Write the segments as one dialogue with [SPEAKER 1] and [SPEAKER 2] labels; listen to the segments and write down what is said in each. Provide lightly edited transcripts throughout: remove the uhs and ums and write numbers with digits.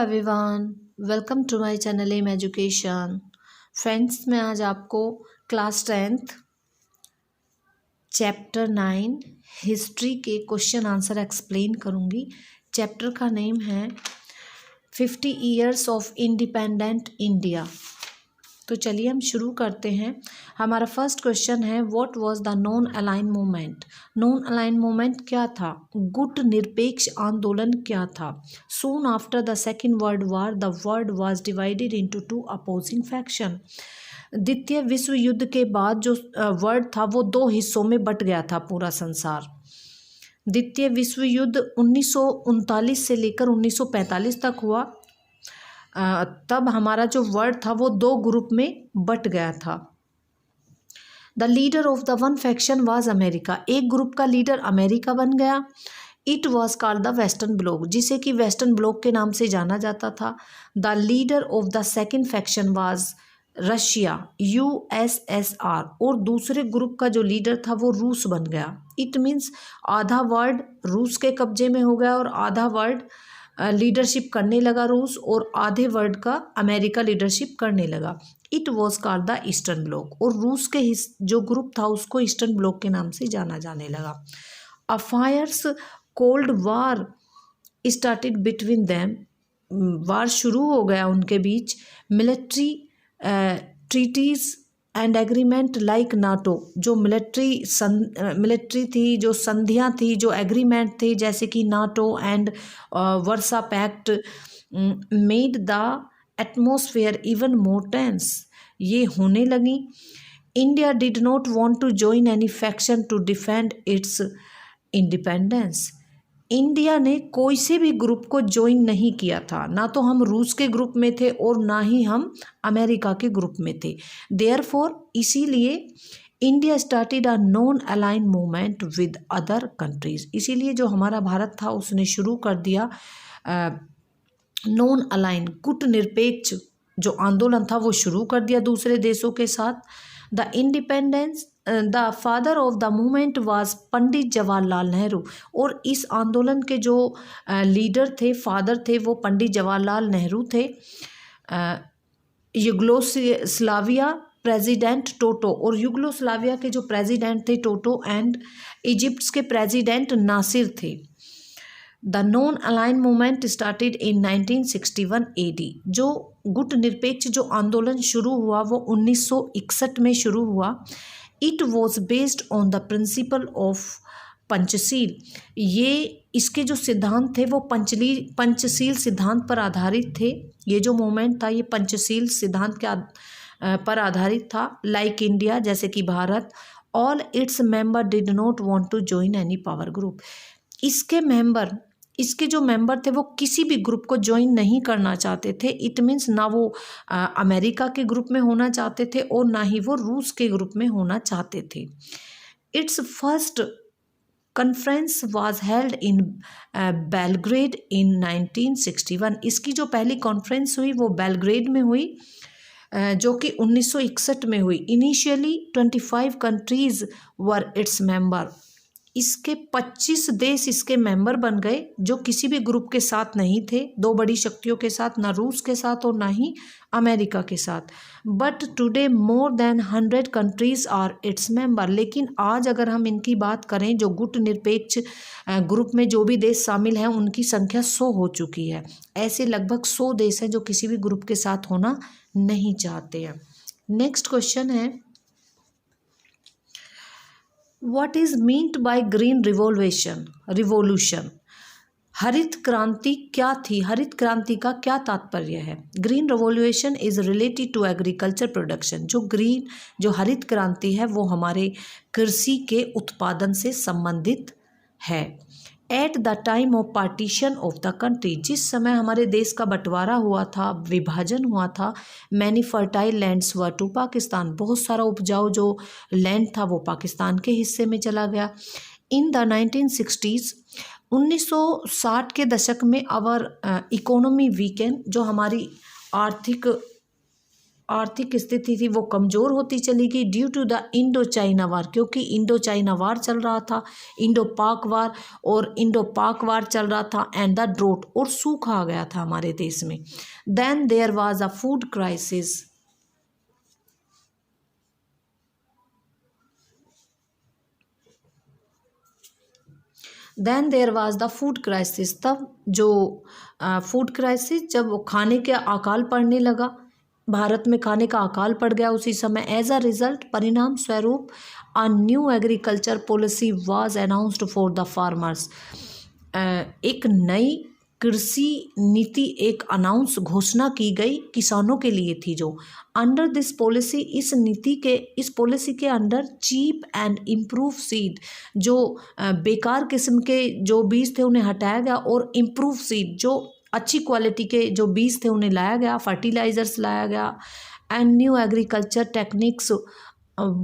[SPEAKER 1] Everyone, welcome to my channel M education. Friends, मैं आज आपको क्लास 10th चैप्टर 9 हिस्ट्री के क्वेश्चन आंसर एक्सप्लेन करूंगी। चैप्टर का नेम है 50 ईयर्स ऑफ इंडिपेंडेंट इंडिया। तो चलिए हम शुरू करते हैं। हमारा फर्स्ट क्वेश्चन है, what was the non aligned movement. Non aligned movement क्या था? गुट निरपेक्ष आंदोलन क्या था? Soon after the second world war the world was divided into two opposing faction. द्वितीय विश्व युद्ध के बाद जो वर्ल्ड था वो दो हिस्सों में बट गया था पूरा संसार। द्वितीय विश्व युद्ध 1939 से लेकर 1945 तक हुआ। तब हमारा जो वर्ल्ड था वो दो ग्रुप में बट गया था। The leader of the one faction was America. एक ग्रुप का लीडर अमेरिका बन गया। It was called the western bloc, जिसे कि वेस्टर्न ब्लॉक के नाम से जाना जाता था। The leader of the second faction was Russia, USSR, और दूसरे ग्रुप का जो लीडर था वो रूस बन गया। इट मीन्स आधा वर्ल्ड रूस के कब्जे में हो गया और आधा वर्ल्ड लीडरशिप करने लगा रूस, और आधे वर्ल्ड का अमेरिका लीडरशिप करने लगा। It was called the eastern block, और रूस के जो ग्रुप था उसको ईस्टर्न ब्लॉक के नाम से जाना जाने लगा। A fierce cold war started between them. War शुरू हो गया उनके बीच। Military treaties and agreement like NATO, जो मिलिट्री थी, जो संधियाँ थी, जो एग्रीमेंट थे, जैसे कि NATO and Warsaw Pact, made the atmosphere even more tense, ये होने लगी। India did not want to join any faction to defend its independence. India ने कोई से भी ग्रुप को ज्वाइन नहीं किया था, ना तो हम रूस के ग्रुप में थे और ना ही हम अमेरिका के ग्रुप में थे। देयरफॉर इसीलिए India started a non aligned movement with other countries. इसीलिए जो हमारा भारत था उसने शुरू कर दिया नॉन अलाइन, गुट निरपेक्ष जो आंदोलन था वो शुरू कर दिया दूसरे देशों के साथ। The independence the father of the movement was Pandit Jawaharlal Nehru, और इस आंदोलन के जो लीडर थे, फादर थे, वो पंडित जवाहरलाल नेहरू थे। युगोस्लाविया प्रेसिडेंट टोटो, और युगोस्लाविया के जो प्रेसिडेंट थे टोटो, एंड इजिप्ट के प्रेसिडेंट नासिर थे। The non aligned movement started in 1961 AD। जो गुट निरपेक्ष जो आंदोलन शुरू हुआ वो 1961 में शुरू हुआ। It was based on the principle of Panchsheel. ये इसके जो सिद्धांत थे वो पंचशील सिद्धांत पर आधारित थे। ये जो मूवमेंट था ये पंचशील सिद्धांत के पर आधारित था। लाइक इंडिया, जैसे कि भारत, all its member did not want to join any power group. इसके जो मेंबर थे वो किसी भी ग्रुप को ज्वाइन नहीं करना चाहते थे। इट मीन्स ना वो अमेरिका के ग्रुप में होना चाहते थे और ना ही वो रूस के ग्रुप में होना चाहते थे। Its first conference was held in Belgrade in 1961। इसकी जो पहली कॉन्फ्रेंस हुई वो बेलग्रेड में हुई, जो कि 1961 में हुई। इनिशियली 25 कंट्रीज वर इट्स मेंबर। इसके 25 देश इसके मेंबर बन गए जो किसी भी ग्रुप के साथ नहीं थे, दो बड़ी शक्तियों के साथ, ना रूस के साथ और ना ही अमेरिका के साथ। But today more than 100 countries are its member. लेकिन आज अगर हम इनकी बात करें, जो गुट निरपेक्ष ग्रुप में जो भी देश शामिल हैं उनकी संख्या 100 हो चुकी है। ऐसे लगभग 100 देश हैं जो किसी भी ग्रुप के साथ होना नहीं चाहते हैं। नेक्स्ट क्वेश्चन है, What is meant by green revolution? हरित क्रांति क्या थी? हरित क्रांति का क्या तात्पर्य है? Green revolution is related to agriculture production. जो हरित क्रांति है वो हमारे कृषि के उत्पादन से संबंधित है। Eight the time of partition of the country, जिस समय हमारे देश का बंटवारा हुआ था, विभाजन हुआ था, many fertile lands were to Pakistan, बहुत सारा उपजाऊ जो लैंड था वो पाकिस्तान के हिस्से में चला गया। इन द 1960s, 1960 के दशक में आवर इकोनॉमी वीकेंड, जो हमारी आर्थिक आर्थिक स्थिति थी वो कमज़ोर होती चली गई due to the Indo China war, क्योंकि इंडो चाइना वार चल रहा था, इंडो पाक वार, और इंडो पाक वार चल रहा था, एंड द ड्रोट, और सूखा आ गया था हमारे देश में। Then there was a food crisis. Then there was the food crisis, तब जो फूड क्राइसिस, जब खाने के अकाल पड़ने लगा, भारत में खाने का अकाल पड़ गया उसी समय। एज अ रिजल्ट, परिणाम स्वरूप, a new agriculture policy was announced for the farmers. एक नई कृषि नीति, एक अनाउंस, घोषणा की गई किसानों के लिए थी। जो अंडर दिस पॉलिसी, इस पॉलिसी के under cheap and improve seed, जो बेकार किस्म के जो बीज थे उन्हें हटाया गया, और इम्प्रूव सीड, जो अच्छी क्वालिटी के जो बीज थे उन्हें लाया गया, फर्टिलाइजर्स लाया गया, and new agriculture techniques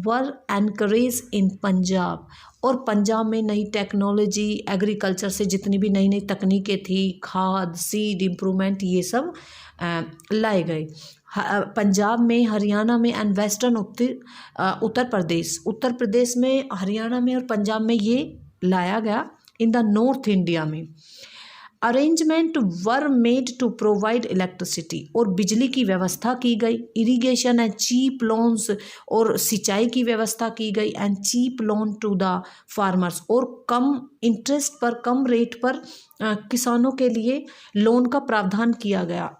[SPEAKER 1] were encourage in Punjab. और पंजाब में नई टेक्नोलॉजी, एग्रीकल्चर से जितनी भी नई नई तकनीकें थी, खाद, सीड इम्प्रूवमेंट, ये सब लाए गए। पंजाब में, हरियाणा में, एंड वेस्टर्न उत्तर प्रदेश में, हरियाणा में और पंजाब में ये लाया गया। इन द नॉर्थ इंडिया में arrangement were made to provide electricity, और बिजली की व्यवस्था की गई, इरिगेशन एंड चीप लोन्स, और सिंचाई की व्यवस्था की गई, and cheap loan to the farmers, और कम इंटरेस्ट पर, कम रेट पर किसानों के लिए लोन का प्रावधान किया गया।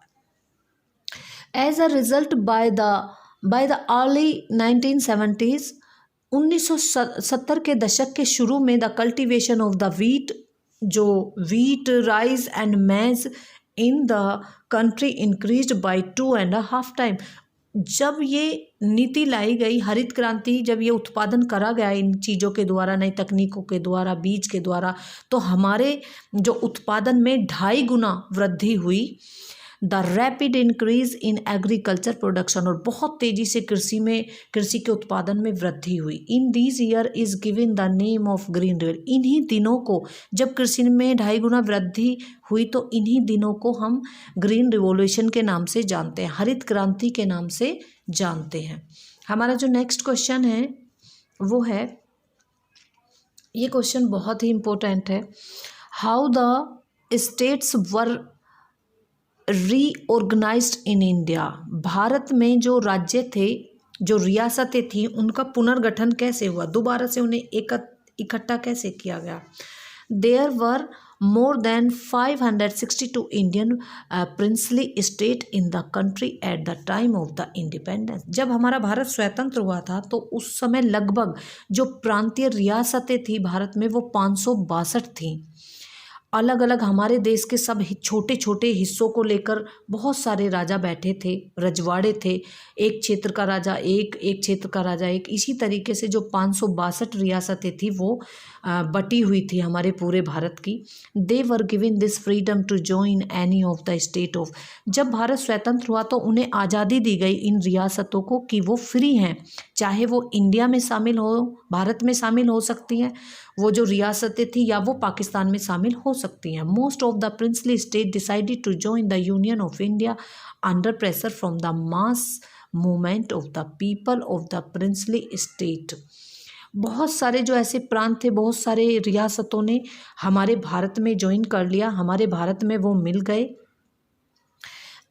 [SPEAKER 1] As a result, by the early 1970s, 1970 के दशक के शुरू में, the cultivation of the wheat, जो wheat, rice and maize in the country increased by 2.5 time. जब ये नीति लाई गई, हरित क्रांति, जब ये उत्पादन करा गया इन चीज़ों के द्वारा, नई तकनीकों के द्वारा, बीज के द्वारा, तो हमारे जो उत्पादन में 2.5 गुना वृद्धि हुई। The rapid increase in agriculture production, और बहुत तेज़ी से कृषि के उत्पादन में वृद्धि हुई। In this year is given the name of green revolution. इन्हीं दिनों को, जब कृषि में 2.5 गुना वृद्धि हुई, तो इन्हीं दिनों को हम ग्रीन रिवॉल्यूशन के नाम से जानते हैं, हरित क्रांति के नाम से जानते हैं। हमारा जो नेक्स्ट क्वेश्चन है वो है, ये क्वेश्चन बहुत ही इम्पोर्टेंट है। How the states were reorganized in India. Bharat में जो राज्य थे, जो रियासतें थी, उनका पुनर्गठन कैसे हुआ, दोबारा से उन्हें इकट्ठा कैसे किया गया। There were more than 562 Indian princely state in the country at the time of the independence. जब हमारा भारत स्वतंत्र हुआ था तो उस समय लगभग जो प्रांतीय रियासतें थी भारत में वो 562 थीं। अलग अलग हमारे देश के सब छोटे छोटे हिस्सों को लेकर बहुत सारे राजा बैठे थे, रजवाड़े थे, एक क्षेत्र का राजा एक क्षेत्र का राजा एक, इसी तरीके से जो 562 रियासतें थी वो बटी हुई थी हमारे पूरे भारत की। They were given this freedom to join any of the state of. जब भारत स्वतंत्र हुआ तो उन्हें आज़ादी दी गई इन रियासतों को कि वो फ्री हैं, चाहे वो इंडिया में शामिल हो, भारत में शामिल हो सकती हैं वो जो रियासतें थी, या वो पाकिस्तान में शामिल हो सकती हैं। Most of the princely state decided to join the union of India under pressure from the mass movement of the people of the princely state. बहुत सारे जो ऐसे प्रांत थे, बहुत सारे रियासतों ने हमारे भारत में ज्वाइन कर लिया, हमारे भारत में वो मिल गए।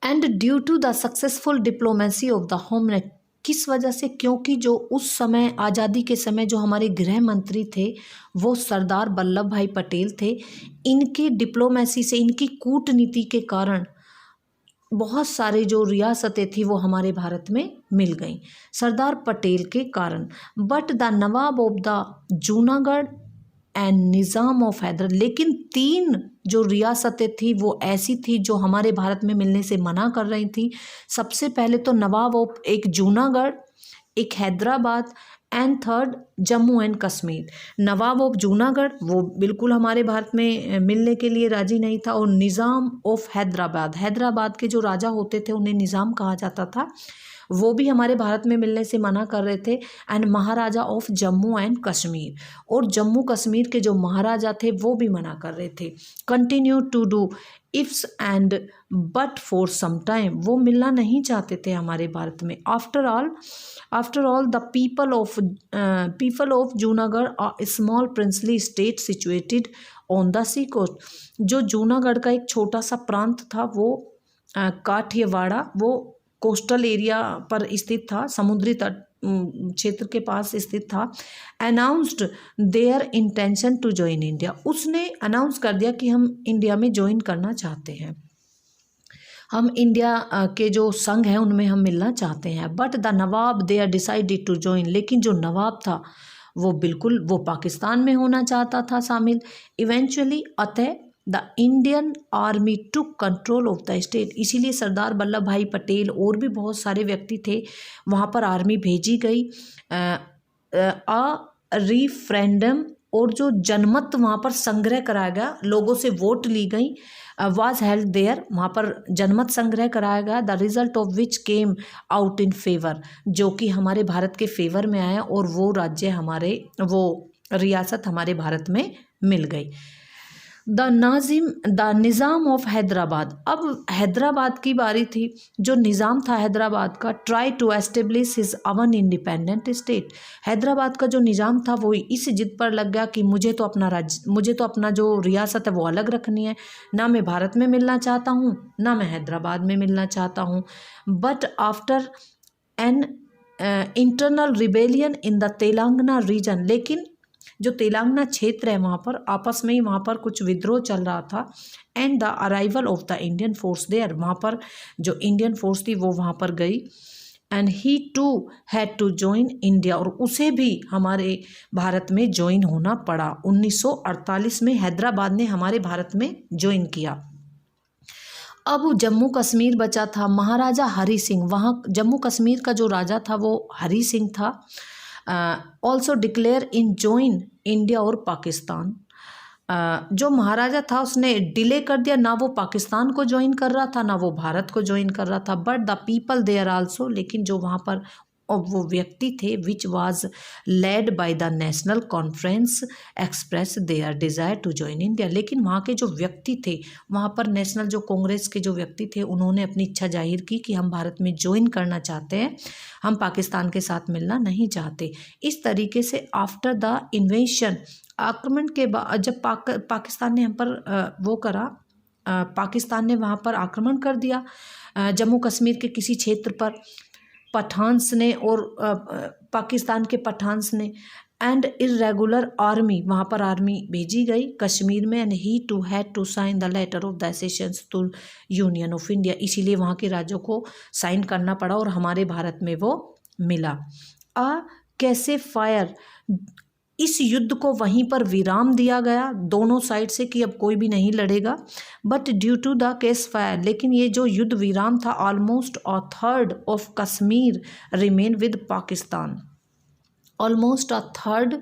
[SPEAKER 1] And due to the successful diplomacy of the home, किस वजह से, क्योंकि जो उस समय आज़ादी के समय जो हमारे गृह मंत्री थे वो सरदार वल्लभ भाई पटेल थे। इनके डिप्लोमेसी से, इनकी कूटनीति के कारण बहुत सारे जो रियासतें थी वो हमारे भारत में मिल गईं सरदार पटेल के कारण। But the Nawab of the Junagadh and Nizam of Hyder, लेकिन 3 जो रियासतें थी वो ऐसी थी जो हमारे भारत में मिलने से मना कर रही थी। सबसे पहले तो नवाब ऑफ एक जूनागढ़, एक Hyderabad, and third Jammu and Kashmir. Nawab of Junagadh वो बिल्कुल हमारे भारत में मिलने के लिए राजी नहीं था। और निज़ाम ऑफ हैदराबाद, हैदराबाद के जो राजा होते थे उन्हें निज़ाम कहा जाता था, वो भी हमारे भारत में मिलने से मना कर रहे थे। And Maharaja of Jammu and Kashmir, और जम्मू कश्मीर के जो महाराजा थे वो भी मना कर रहे थे। Continue to do ifs and but for some time, वो मिलना नहीं चाहते थे हमारे भारत में। After all the people of Junagadh a small princely state situated on the sea coast, जो जूनागढ़ का एक छोटा सा प्रांत था वो काठियावाड़, वो कोस्टल एरिया पर स्थित था, समुद्री तट क्षेत्र के पास स्थित था। Announced their intention to join India, उसने अनाउंस कर दिया कि हम इंडिया में ज्वाइन करना चाहते हैं, हम इंडिया के जो संघ हैं उनमें हम मिलना चाहते हैं। But the Nawab they are decided to join, लेकिन जो नवाब था वो बिल्कुल वो पाकिस्तान में होना चाहता था शामिल। इवेंचुअली अतः the Indian army took control of the state, इसीलिए सरदार वल्लभ भाई पटेल और भी बहुत सारे व्यक्ति थे, वहाँ पर आर्मी भेजी गई। रिफ्रेंडम, और जो जनमत वहाँ पर संग्रह कराया गया, लोगों से वोट ली गई, वाज हेल्ड देयर, वहाँ पर जनमत संग्रह कराया गया। The result of which came out in favour, जो कि हमारे भारत के फेवर में आया, और वो राज्य हमारे, वो रियासत हमारे भारत में मिल गई। द निज़ाम ऑफ हैदराबाद, अब हैदराबाद की बारी थी। जो निज़ाम था हैदराबाद का, try to establish his own independent state, Hyderabad का जो निज़ाम था वो इस जिद पर लग गया कि मुझे तो अपना राज्य, मुझे तो अपना जो रियासत है वो अलग रखनी है, ना मैं भारत में मिलना चाहता हूँ ना मैं हैदराबाद में मिलना चाहता हूँ। But after an internal rebellion in the Telangana region, लेकिन जो तेलंगाना क्षेत्र है वहाँ पर आपस में ही वहाँ पर कुछ विद्रोह चल रहा था। And the arrival of the Indian force there, वहाँ पर जो इंडियन फोर्स थी वो वहाँ पर गई। And he too had to join India, और उसे भी हमारे भारत में ज्वाइन होना पड़ा। 1948 में हैदराबाद ने हमारे भारत में ज्वाइन किया। अब जम्मू कश्मीर बचा था। महाराजा हरि सिंह, वहाँ जम्मू कश्मीर का जो राजा था वो हरि सिंह था। Also declare in join India और पाकिस्तान, जो महाराजा था उसने डिले कर दिया, ना वो पाकिस्तान को ज्वाइन कर रहा था ना वो भारत को ज्वाइन कर रहा था। But the people there also, लेकिन जो वहाँ पर वो व्यक्ति थे, which was led by the national conference express their desire to join India, लेकिन वहाँ के जो व्यक्ति थे, वहाँ पर नेशनल जो कांग्रेस के जो व्यक्ति थे, उन्होंने अपनी इच्छा जाहिर की कि हम भारत में ज्वाइन करना चाहते हैं, हम पाकिस्तान के साथ मिलना नहीं चाहते। इस तरीके से आफ्टर द इन्वेशन, आक्रमण के बाद जब पाकिस्तान ने हम पर वो करा, पाकिस्तान ने वहाँ पर आक्रमण कर दिया जम्मू कश्मीर के किसी क्षेत्र पर, पठान्स ने और पाकिस्तान के पठान्स ने। एंड इरेगुलर आर्मी, वहाँ पर आर्मी भेजी गई कश्मीर में। And he too had to sign the letter of the accessions to union of India, इसीलिए वहाँ के राज्यों को साइन करना पड़ा और हमारे भारत में वो मिला। कैसे फायर, इस युद्ध को वहीं पर विराम दिया गया दोनों साइड से कि अब कोई भी नहीं लड़ेगा। But due to the ceasefire, लेकिन ये जो युद्ध विराम था, almost a third of Kashmir remain with Pakistan, almost a third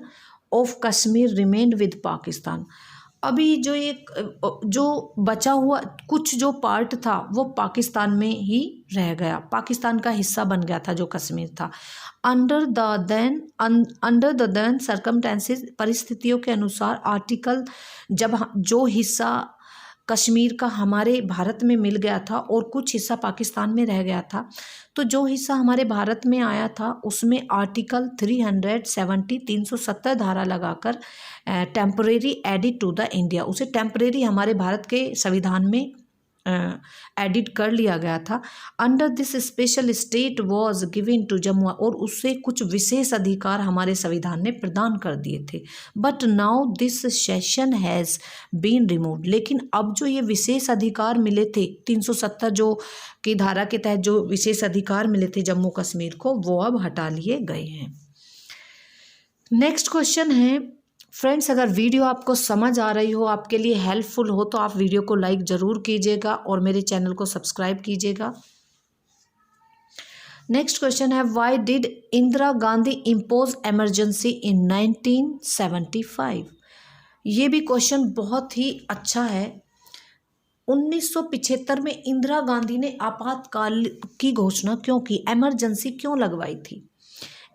[SPEAKER 1] of Kashmir remain with Pakistan. अभी जो एक जो बचा हुआ कुछ जो पार्ट था वो पाकिस्तान में ही रह गया, पाकिस्तान का हिस्सा बन गया था जो कश्मीर था। अंडर द देन सर्कमस्टेंसेस, परिस्थितियों के अनुसार, आर्टिकल जब जो हिस्सा कश्मीर का हमारे भारत में मिल गया था और कुछ हिस्सा पाकिस्तान में रह गया था, तो जो हिस्सा हमारे भारत में आया था उसमें आर्टिकल 370 धारा लगाकर temporary edit to the India, उसे टेम्परेरी हमारे भारत के संविधान में एडिट कर लिया गया था। Under this special state was given to Jammu, और उससे कुछ विशेष अधिकार हमारे संविधान ने प्रदान कर दिए थे। But now this session has been removed, लेकिन अब जो ये विशेष अधिकार मिले थे 370 जो की धारा के तहत जो विशेष अधिकार मिले थे जम्मू कश्मीर को, वो अब हटा लिए गए हैं। नेक्स्ट क्वेश्चन है फ्रेंड्स, अगर वीडियो आपको समझ आ रही हो, आपके लिए हेल्पफुल हो, तो आप वीडियो को लाइक ज़रूर कीजिएगा और मेरे चैनल को सब्सक्राइब कीजिएगा। नेक्स्ट क्वेश्चन है, why did Indira Gandhi impose emergency in 1975? ये भी क्वेश्चन बहुत ही अच्छा है। 1975 में इंदिरा गांधी ने आपातकाल की घोषणा क्यों की, एमरजेंसी क्यों लगवाई थी?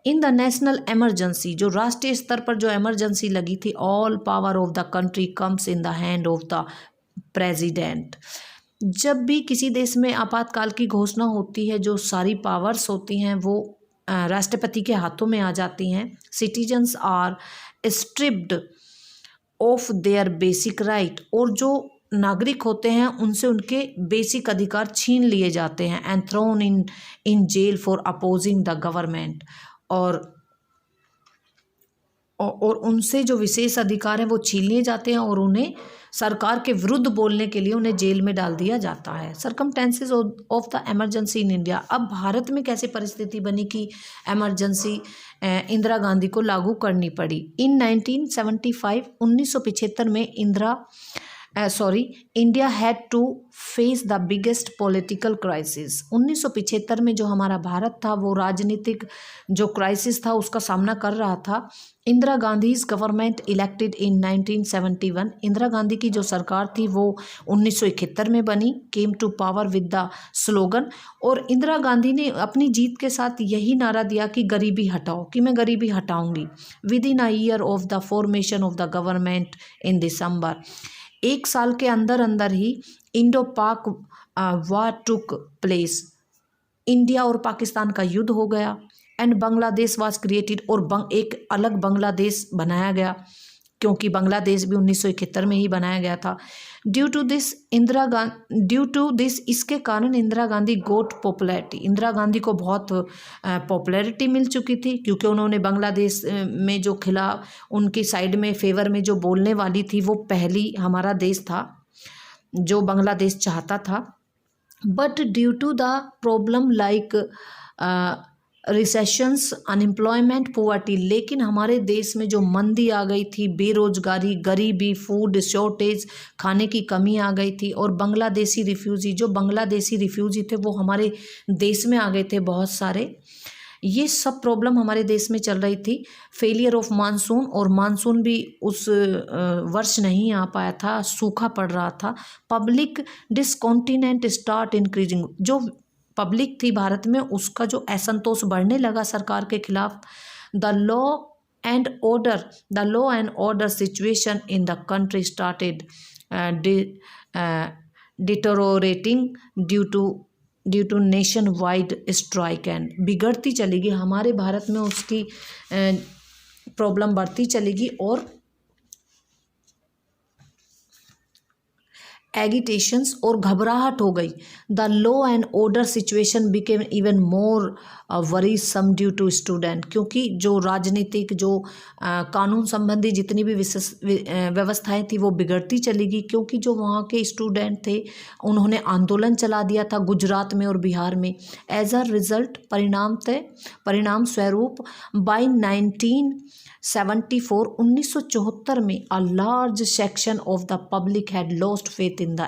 [SPEAKER 1] इन द नेशनल एमरजेंसी, जो राष्ट्रीय स्तर पर जो एमरजेंसी लगी थी, all power of the country comes in the hand of the president. जब भी किसी देश में आपातकाल की घोषणा होती है, जो सारी पावर्स होती हैं वो राष्ट्रपति के हाथों में आ जाती हैं। Citizens are stripped of their basic right, और जो नागरिक होते हैं उनसे उनके बेसिक अधिकार छीन लिए जाते हैं। And thrown in jail for opposing the government, और उनसे जो विशेष अधिकार हैं वो छीन लिए जाते हैं और उन्हें सरकार के विरुद्ध बोलने के लिए उन्हें जेल में डाल दिया जाता है। Circumstances of the emergency in India, अब भारत में कैसे परिस्थिति बनी कि एमरजेंसी इंदिरा गांधी को लागू करनी पड़ी? इन 1975, 1975 में India had to face the biggest political crisis. 1975 में जो हमारा भारत था वो राजनीतिक जो क्राइसिस था उसका सामना कर रहा था। Indira Gandhi's government elected in 1971, Indira Gandhi की जो सरकार थी वो 1971 में बनी। Came to power with the slogan, और इंदिरा गांधी ने अपनी जीत के साथ यही नारा दिया कि गरीबी हटाओ, कि मैं गरीबी हटाऊंगी। Within a year of the formation of the government in December, 1 साल के अंदर अंदर ही इंडो पाक वार टुक प्लेस, इंडिया और पाकिस्तान का युद्ध हो गया। एंड बांग्लादेश वाज क्रिएटेड, और एक अलग बांग्लादेश बनाया गया, क्योंकि बांग्लादेश भी 1971 में ही बनाया गया था। ड्यू टू दिस इसके कारण इंदिरा गांधी गोट पॉपुलैरिटी, इंदिरा गांधी को बहुत पॉपुलैरिटी मिल चुकी थी, क्योंकि उन्होंने बांग्लादेश में जो खिलाफ उनकी साइड में फेवर में जो बोलने वाली थी वो पहली हमारा देश था जो बांग्लादेश चाहता था। But due to the problem like recessions, unemployment, poverty, लेकिन हमारे देश में जो मंदी आ गई थी, बेरोजगारी, गरीबी, फूड शॉर्टेज, खाने की कमी आ गई थी, और बांग्लादेशी रिफ्यूजी थे वो हमारे देश में आ गए थे बहुत सारे। ये सब प्रॉब्लम हमारे देश में चल रही थी। फेलियर ऑफ मानसून, और मानसून भी उस वर्ष नहीं आ पाया था, सूखा पड़ रहा था। पब्लिक डिसकॉन्टिनेंट स्टार्ट इंक्रीजिंग, जो पब्लिक थी भारत में उसका जो असंतोष बढ़ने लगा सरकार के खिलाफ। The law and order situation in the country started deteriorating due to nationwide strike, and बिगड़ती चलेगी हमारे भारत में, उसकी प्रॉब्लम बढ़ती चलेगी और एगिटेशंस और घबराहट हो गई। The law and order situation became even more worrisome due to student, क्योंकि जो राजनीतिक जो कानून संबंधी जितनी भी व्यवस्थाएं थी वो बिगड़ती चली गई, क्योंकि जो वहाँ के स्टूडेंट थे उन्होंने आंदोलन चला दिया था गुजरात में और बिहार में। एज अ रिजल्ट, परिणाम स्वरूप बाई 1974 में a large section of the public had lost faith in the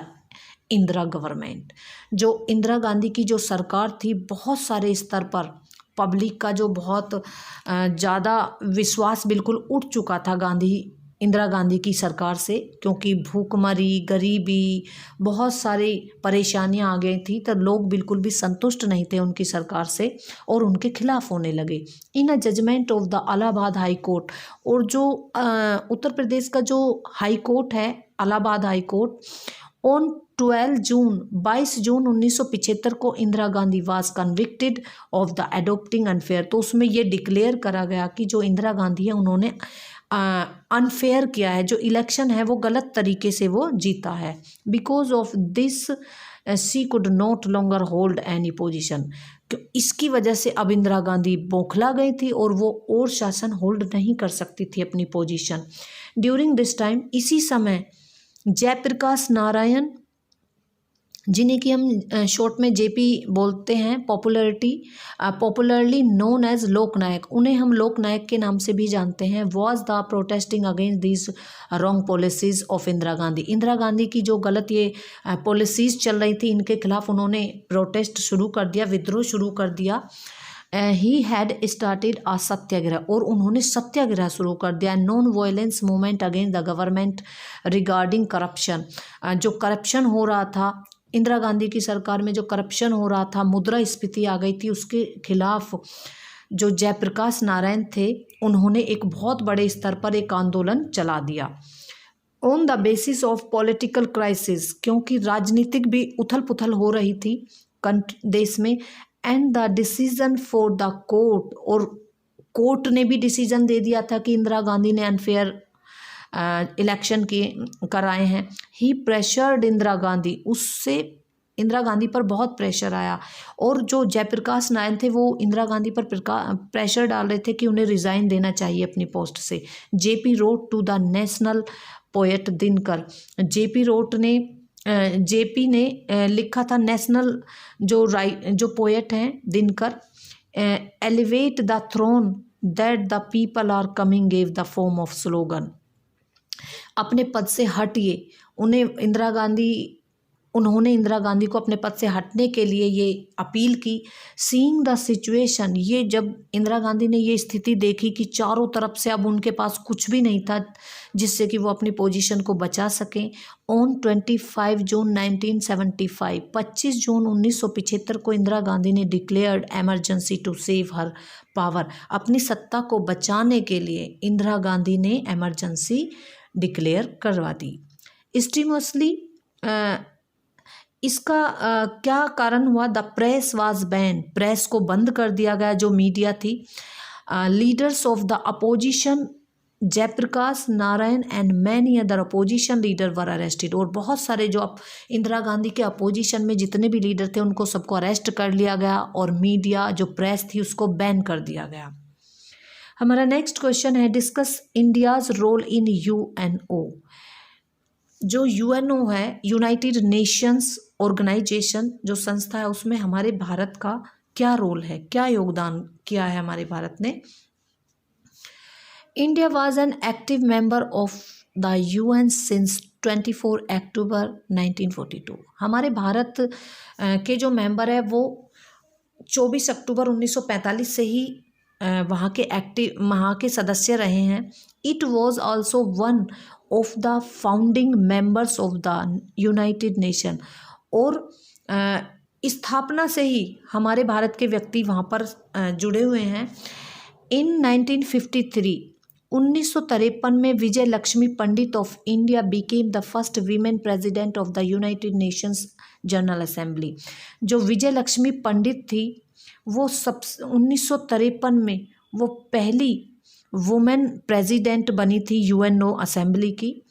[SPEAKER 1] Indira government. जो इंदिरा गांधी की जो सरकार थी, बहुत सारे स्तर पर पब्लिक का जो बहुत ज़्यादा विश्वास बिल्कुल उठ चुका था इंदिरा गांधी की सरकार से, क्योंकि भूखमरी, गरीबी, बहुत सारी परेशानियां आ गई थी, तो लोग बिल्कुल भी संतुष्ट नहीं थे उनकी सरकार से और उनके खिलाफ होने लगे। In a judgement of the Allahabad high court, और जो उत्तर प्रदेश का जो हाई कोर्ट है Allahabad high court, on 22 June 1975 को Indira Gandhi was convicted of the adopting unfair. तो उसमें ये डिक्लेयर करा गया कि जो इंदिरा गांधी है उन्होंने अनफेयर किया है, जो इलेक्शन है वो गलत तरीके से वो जीता है। Because of this she could not longer hold any position, इसकी वजह से अब इंदिरा गांधी बौखला गई थी और वो और शासन होल्ड नहीं कर सकती थी अपनी पोजीशन। ड्यूरिंग दिस टाइम, इसी समय जयप्रकाश नारायण जिन्हें कि हम शॉर्ट में जेपी बोलते हैं, पॉपुलरली नोन एज लोकनायक, उन्हें हम लोकनायक के नाम से भी जानते हैं, was the protesting against this wrong policies of Indira Gandhi. Indira Gandhi की जो गलत ये पॉलिसीज चल रही थी, इनके खिलाफ उन्होंने प्रोटेस्ट शुरू कर दिया, विद्रोह शुरू कर दिया। ही हैड स्टार्टेड अ सत्याग्रह, और उन्होंने सत्याग्रह शुरू कर दिया। Non violence movement against the government regarding corruption, जो करप्शन हो रहा था इंदिरा गांधी की सरकार में, जो करप्शन हो रहा था, मुद्रास्फीति आ गई थी, उसके खिलाफ जो जयप्रकाश नारायण थे उन्होंने एक बहुत बड़े स्तर पर एक आंदोलन चला दिया। On the basis of political crisis, क्योंकि राजनीतिक भी उथल पुथल हो रही थी देश में, and the decision for the court, और कोर्ट ने भी डिसीजन दे दिया था कि इंदिरा गांधी ने अनफेयर इलेक्शन कराए हैं। ही प्रेशर्ड इंदिरा गांधी, उससे इंदिरा गांधी पर बहुत प्रेशर आया, और जो जयप्रकाश नारायण थे वो इंदिरा गांधी पर प्रेशर डाल रहे थे कि उन्हें रिज़ाइन देना चाहिए अपनी पोस्ट से। JP wrote to the national poet Dinkar, JP ने लिखा था नेशनल जो पोएट हैं Dinkar, elevate the throne that the people are coming gave the form of slogan, अपने पद से हटिए। उन्होंने इंदिरा गांधी को अपने पद से हटने के लिए ये अपील की। सीइंग द सिचुएशन, ये जब इंदिरा गांधी ने ये स्थिति देखी कि चारों तरफ से अब उनके पास कुछ भी नहीं था जिससे कि वो अपनी पोजीशन को बचा सकें, ऑन 25 जून 1975, 25 जून 1975 को इंदिरा गांधी ने declared emergency to save her power, अपनी सत्ता को बचाने के लिए इंदिरा गांधी ने एमरजेंसी डिक्लेयर करवा दी। स्टीमसली इसका क्या कारण हुआ? The press was ban, press को बंद कर दिया गया, जो मीडिया थी। Leaders of the opposition Jayaprakash Narayan and many other opposition leader were arrested, और बहुत सारे जो इंदिरा गांधी के अपोजिशन में जितने भी लीडर थे उनको सबको अरेस्ट कर लिया गया, और मीडिया जो प्रेस थी उसको बैन कर दिया गया। हमारा नेक्स्ट क्वेश्चन है, discuss India's role in UNO. जो यूएनओ है, यूनाइटेड नेशंस ऑर्गेनाइजेशन जो संस्था है, उसमें हमारे भारत का क्या रोल है, क्या योगदान किया है हमारे भारत ने? India was an active member of the UN since 24 अक्टूबर 1942। हमारे भारत के जो मेंबर है वो 24 अक्टूबर 1945 से ही वहाँ के सदस्य रहे हैं। It was also one of the founding members of the United nation, और स्थापना से ही हमारे भारत के व्यक्ति वहाँ पर जुड़े हुए हैं। इन 1953 में Vijay Lakshmi Pandit of India became the first women president of the united nations general assembly. जो विजय लक्ष्मी पंडित थी वो 1953 में वो पहली वुमेन प्रेसिडेंट बनी थी यूएनओ असेंबली की।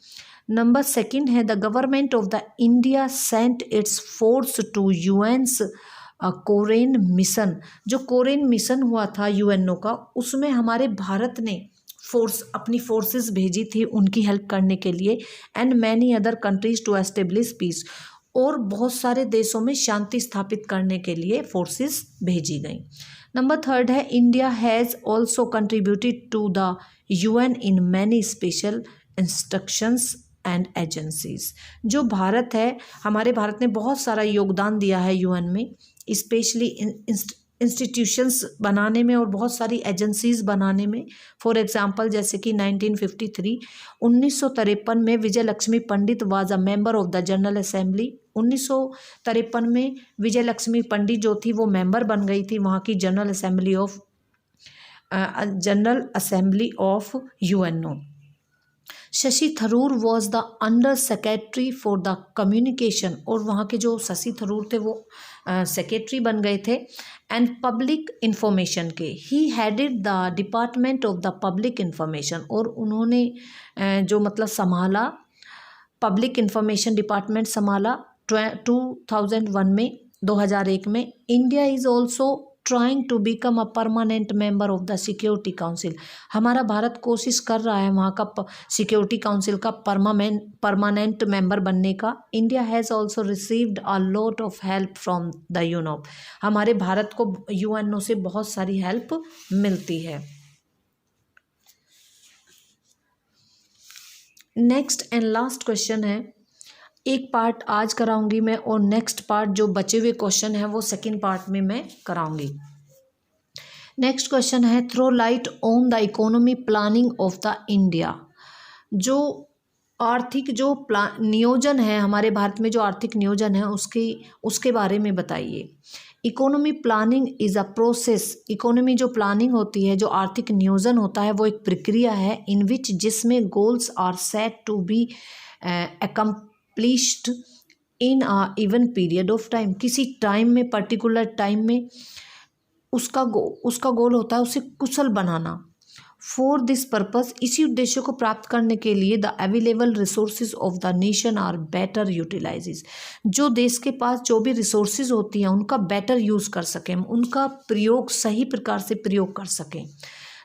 [SPEAKER 1] नंबर 2 है, the government of the India sent its force to UN's Korean mission. जो कोरेन मिशन हुआ था यूएनओ का, उसमें हमारे भारत ने अपनी फोर्सेस भेजी थी उनकी हेल्प करने के लिए। And many other countries to establish peace, और बहुत सारे देशों में शांति स्थापित करने के लिए फोर्सेस भेजी गई। नंबर 3 है, India has also contributed to the UN in many special instructions and agencies. जो भारत है, हमारे भारत ने बहुत सारा योगदान दिया है यूएन में, स्पेशली इंस्टीट्यूशंस बनाने में और बहुत सारी एजेंसीज बनाने में। फॉर एग्जांपल जैसे कि 1953 में Vijay Lakshmi Pandit was a member of the general assembly. 1953 में विजय लक्ष्मी पंडित जो थी वो मेंबर बन गई थी वहाँ की general assembly of UNO. Shashi Tharoor was the under secretary for the communication, और वहाँ के जो शशि थरूर थे वो सेक्रेटरी बन गए थे। एंड पब्लिक इंफॉर्मेशन के, he headed the department of the public information, और उन्होंने जो मतलब संभाला पब्लिक इंफॉर्मेशन डिपार्टमेंट संभाला 2001 में 2001 में। India is also trying to become a permanent member of the security council. हमारा भारत कोशिश कर रहा है वहाँ का सिक्योरिटी काउंसिल का परमानेंट मेंबर बनने का। India has also received a lot of help from the UNO. हमारे भारत को यूएनओ से बहुत सारी हेल्प मिलती है। नेक्स्ट एंड लास्ट क्वेश्चन है, एक पार्ट आज कराऊंगी मैं और नेक्स्ट पार्ट जो बचे हुए क्वेश्चन है वो सेकंड पार्ट में मैं कराऊंगी। नेक्स्ट क्वेश्चन है, throw light on the economy planning of the India. जो आर्थिक जो नियोजन है हमारे भारत में, जो आर्थिक नियोजन है उसके बारे में बताइए। Economy planning is a process. Economy जो प्लानिंग होती है, जो आर्थिक नियोजन होता है, वो एक प्रक्रिया है इन विच जिसमें goals are set to be accomplished in a even period of time. किसी टाइम में, पर्टिकुलर टाइम में उसका गोल होता है उसे कुशल बनाना। फॉर दिस पर्पस, इसी उद्देश्य को प्राप्त करने के लिए the available resources of the nation are better utilises. जो देश के पास जो भी रिसोर्सेज होती हैं उनका बेटर यूज़ कर सकें, उनका प्रयोग सही प्रकार से प्रयोग कर सकें।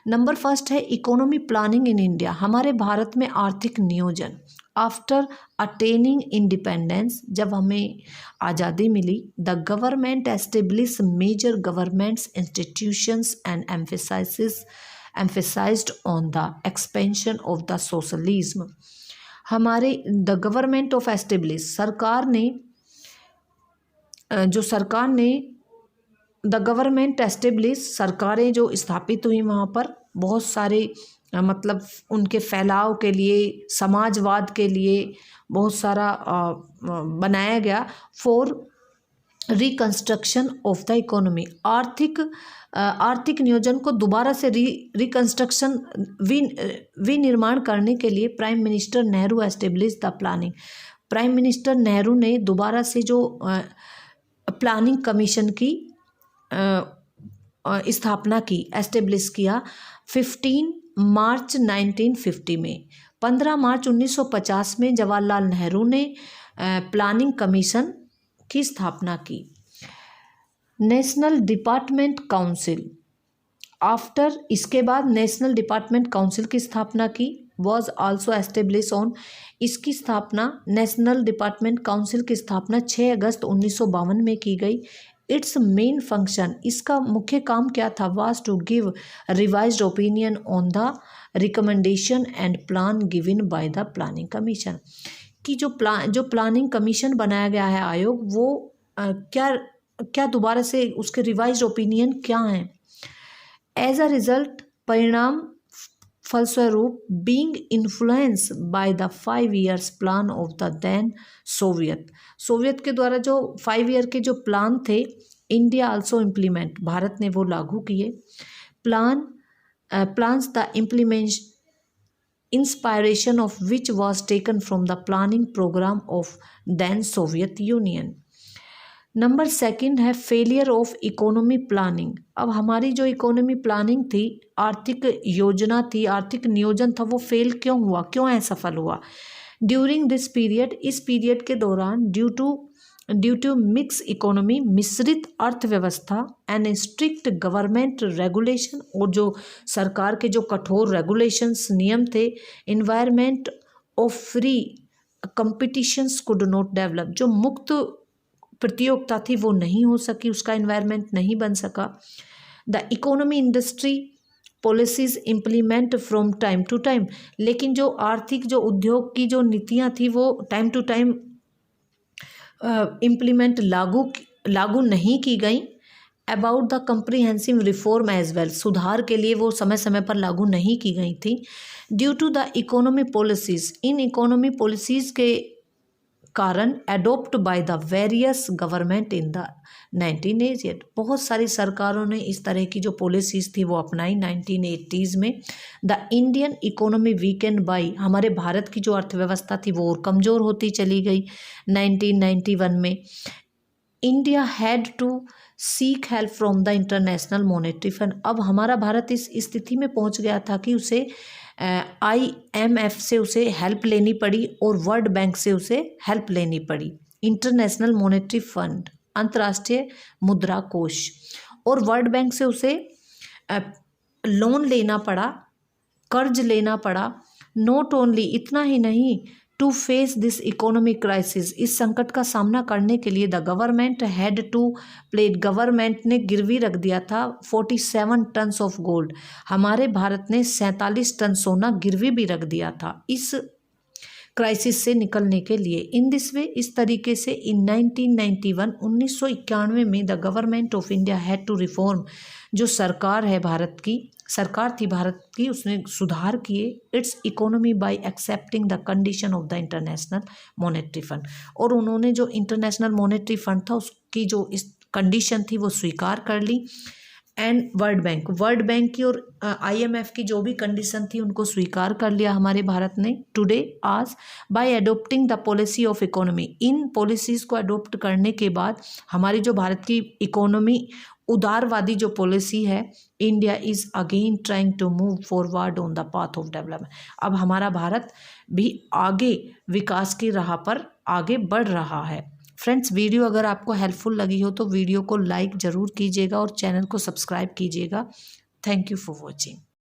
[SPEAKER 1] नंबर फर्स्ट है इकोनॉमी प्लानिंग इन इंडिया। हमारे भारत में आर्थिक नियोजन। आफ्टर अटेनिंग इंडिपेंडेंस, जब हमें आज़ादी मिली, the government establish major governments institutions and emphasized on the expansion of the socialism। हमारे द गवर्नमेंट ऑफ एस्टेब्लिश, सरकार ने द गवर्नमेंट एस्टेब्लिश, सरकारें जो स्थापित हुई वहाँ पर बहुत सारे मतलब उनके फैलाव के लिए, समाजवाद के लिए बहुत सारा बनाया गया। For reconstruction of the economy, आर्थिक नियोजन को दोबारा से रिकंस्ट्रक्शन विनिर्माण करने के लिए prime minister Nehru establish the planning. Prime minister Nehru ने दोबारा से जो प्लानिंग कमीशन की स्थापना की, एस्टेब्लिश किया 15 मार्च 1950 में। 15 मार्च 1950 में जवाहरलाल नेहरू ने प्लानिंग कमीशन की स्थापना की। नेशनल डिपार्टमेंट काउंसिल, आफ्टर, इसके बाद नेशनल डिपार्टमेंट काउंसिल की स्थापना की। वॉज आल्सो एस्टेब्लिश ऑन, इसकी स्थापना, नेशनल डिपार्टमेंट काउंसिल की स्थापना 6 अगस्त 1952 में की गई। इट्स मेन फंक्शन, इसका मुख्य काम क्या था, was to give revised opinion on the recommendation and plan given by the planning commission. कि जो प्लानिंग कमीशन बनाया गया है आयोग, वो क्या दोबारा से उसके रिवाइज्ड ओपिनियन क्या हैं। एज अ रिजल्ट, परिणाम फलस्वरूप, being influence by the 5 years plan of the then Soviet के द्वारा जो 5 year के जो प्लान थे, इंडिया आल्सो इम्प्लीमेंट, भारत ने वो लागू किए। Plans the implement inspiration of which was taken from the planning programme of then Soviet Union. Number second है फेलियर ऑफ इकोनॉमी प्लानिंग। अब हमारी जो इकोनॉमी प्लानिंग थी, आर्थिक योजना थी, आर्थिक नियोजन था, वो फेल क्यों हुआ, क्यों असफल हुआ। ड्यूरिंग दिस पीरियड, इस पीरियड के दौरान, ड्यू टू मिक्स इकोनॉमी, मिश्रित अर्थव्यवस्था, एंड स्ट्रिक्ट गवर्नमेंट रेगुलेशन, और जो सरकार के जो कठोर रेगुलेशंस, नियम थे, environment of free competitions could not develop, जो मुक्त प्रतियोगिता थी वो नहीं हो सकी, उसका इन्वायरमेंट नहीं बन सका। The economy industry policies implement from time to time, लेकिन जो आर्थिक जो उद्योग की जो नीतियाँ थी वो टाइम टू टाइम इम्प्लीमेंट लागू नहीं की गई। About the comprehensive reform as well, सुधार के लिए वो समय समय पर लागू नहीं की गई थी। Due to the economy policies, इन इकोनॉमी पॉलिसीज के कारण adopt by the various government in the 1980, बहुत सारी सरकारों ने इस तरह की जो पॉलिसीज़ थी वो अपनाई 1980s में। The Indian economy weekend by, हमारे भारत की जो अर्थव्यवस्था थी वो और कमज़ोर होती चली गई 1991 में। India had to seek help from the International Monetary Fund, अब हमारा भारत इस स्थिति में पहुंच गया था कि उसे IMF से उसे हेल्प लेनी पड़ी और वर्ल्ड बैंक से उसे हेल्प लेनी पड़ी। इंटरनेशनल मॉनेटरी फंड, अंतर्राष्ट्रीय मुद्रा कोष, और वर्ल्ड बैंक से उसे लोन लेना पड़ा, कर्ज लेना पड़ा। नॉट ओनली, इतना ही नहीं, to face this economic crisis, इस संकट का सामना करने के लिए the government had to pledge, government ने गिरवी रख दिया था 47 टन्स ऑफ गोल्ड, हमारे भारत ने 47 टन सोना गिरवी भी रख दिया था इस क्राइसिस से निकलने के लिए। इन दिस वे, इस तरीके से इन 1991 1991 में the government of India had to reform, जो सरकार है भारत की, सरकार थी भारत की, उसने सुधार किए it's economy bye accepting the condition of the International Monetary fund, और उन्होंने जो इंटरनेशनल मॉनेटरी फंड था उसकी जो इस कंडीशन थी वो स्वीकार कर ली। एंड वर्ल्ड बैंक की और IMF की जो भी कंडीशन थी उनको स्वीकार कर लिया हमारे भारत ने। टुडे, आज, by adopting the policy of economy, इन पॉलिसीज़ को अडोप्ट करने के बाद हमारी जो भारत की इकोनॉमी उदारवादी जो पॉलिसी है, India is again trying to move forward on the path of development, अब हमारा भारत भी आगे विकास की राह पर आगे बढ़ रहा है। फ्रेंड्स, वीडियो अगर आपको हेल्पफुल लगी हो तो वीडियो को लाइक ज़रूर कीजिएगा और चैनल को सब्सक्राइब कीजिएगा। Thank you for watching.